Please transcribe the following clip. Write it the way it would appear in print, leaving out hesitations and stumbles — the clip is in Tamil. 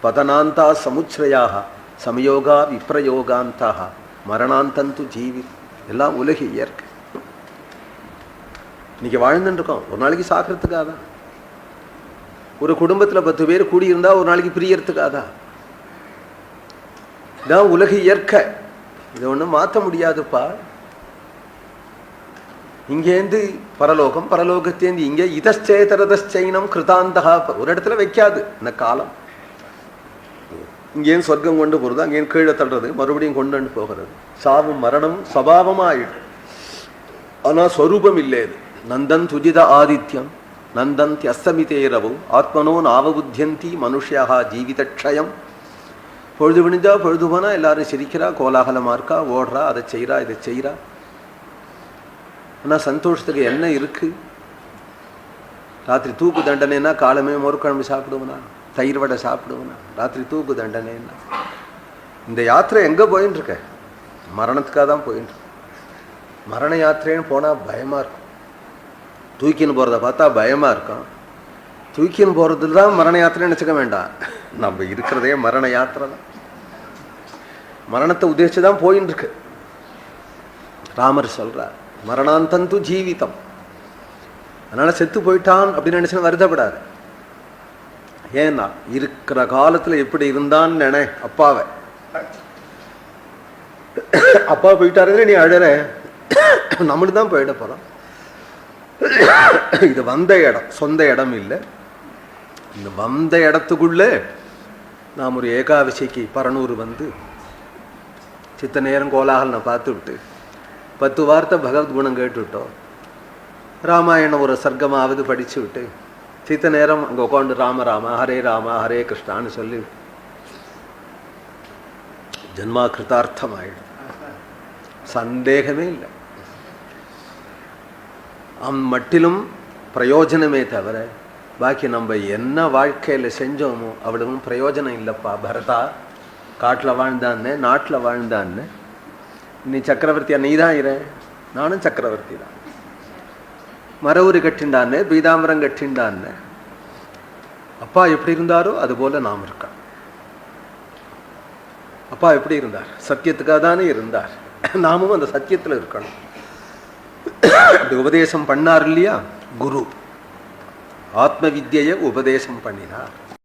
பதனாந்தா சமுச்ரயாக சமயோகா விப்ரயோகாந்தாக மரணாந்தந்து ஜீவி. எல்லாம் உலகி இயற்கை. இன்னைக்கு வாழ்ந்துட்டு இருக்கோம், ஒரு நாளைக்கு சாக்கிறதுக்காக தான். ஒரு குடும்பத்தில் 10 பேர் கூடியிருந்தா ஒரு நாளைக்கு பிரியறதுக்காக தான். இதான் உலக இயற்கை. இதை ஒன்றும் மாற்ற முடியாதுப்பா. இங்கேருந்து பரலோகம், பரலோகத்தேந்து இங்கே இதச்சேதரதச்சைனம் கிருதாந்தகா. ஒரு இடத்துல வைக்காது இந்த காலம். இங்கேயும் சொர்க்கம் கொண்டு போகிறது, அங்கேயும் கீழே தள்ளுறது, மறுபடியும் கொண்டு போகிறது. சாவும் மரணம் சபாவமாயிடும். ஆனால் ஸ்வரூபம் இல்லை. நந்தன் துஜித ஆதித்யம் நந்தந்தி அஸ்தமிதேரவு ஆத்மனோ நாவபுத்தியந்தி மனுஷியாக ஜீவிதக்ஷயம். பொழுது விணிஞ்சா பொழுது போனா எல்லாரும் சிரிக்கிறா, கோலாகலமா இருக்கா, ஓடுறா, அதை செய்கிறா, இதை செய்கிறா. ஆனால் சந்தோஷத்துக்கு என்ன இருக்கு? ராத்திரி தூக்கு தண்டனைன்னா காலமே மோர்க்குழம்பு சாப்பிடுவனா, தயிர் வடை சாப்பிடுவனா? ராத்திரி தூக்கு தண்டனைன்னா இந்த யாத்திரை எங்கே போயின்னு இருக்க? மரணத்துக்காக தான் போயின்னு. மரண யாத்திரைன்னு போனால் பயமாக இருக்கும். தூக்கின்னு போகிறத பார்த்தா பயமாக இருக்கும். தூக்கின்னு போகிறது தான் மரண யாத்திரைன்னு நினச்சிக்க வேண்டாம். நம்ம இருக்கிறதே மரண யாத்திரை தான். மரணத்தை உத்தேசித்து தான் போயின்னு இருக்கு. ராமர் சொல்கிறார், மரணாந்தந்து ஜீவிதம். அதனால் செத்து போயிட்டான் அப்படின்னு நினச்சினா வருத்தப்படாது. ஏன்னா இருக்கிற காலத்தில் எப்படி இருந்தான்னு நினை. அப்பாவை அப்பா போயிட்டாருங்க, நீ அழற, நம்மளுக்கு தான் போயிட போகிறோம். இது வந்த இடம், சொந்த இடம் இல்லை. இந்த வந்த இடத்துக்குள்ள நாம் ஒரு ஏகாதசிக்கு பரநூறு வந்து சித்த நேரம் கோலாகலனை பார்த்து விட்டு 10 வார்த்தை பகவத்குணம் கேட்டுவிட்டோம். ராமாயணம் ஒரு சர்க்கமாவது படிச்சு விட்டு சித்த நேரம் அங்கே உட்காந்து ராம ராமா ஹரே ராமா ஹரே கிருஷ்ணான்னு சொல்லி ஜன்மா கிருதார்த்தம் ஆயிடும். சந்தேகமே இல்லை. மட்டிலும் பிரயோஜனமே தவிர பாக்கி நம்ம என்ன வாழ்க்கையில் செஞ்சோமோ அவ்வளவும் பிரயோஜனம் இல்லைப்பா. பரதா காட்டில் வாழ்ந்தான்னு, நாட்டில் வாழ்ந்தான்னு. நீ சக்கரவர்த்தியா? நீ தான் இரு, நானும் சக்கரவர்த்தி தான். மரவுரி கட்டின்டான்னு, பீதாம்பரம் கட்டின்டான்னு. அப்பா எப்படி இருந்தாரோ அது போல நாம் இருக்கோம். அப்பா எப்படி இருந்தார்? சத்தியத்துக்காக தானே இருந்தார். நாமும் அந்த சத்தியத்தில் இருக்கணும். அப்படி உபதேசம் பண்ணார் இல்லையா குரு? ஆத்ம வித்யை உபதேசம் பண்ணினார்.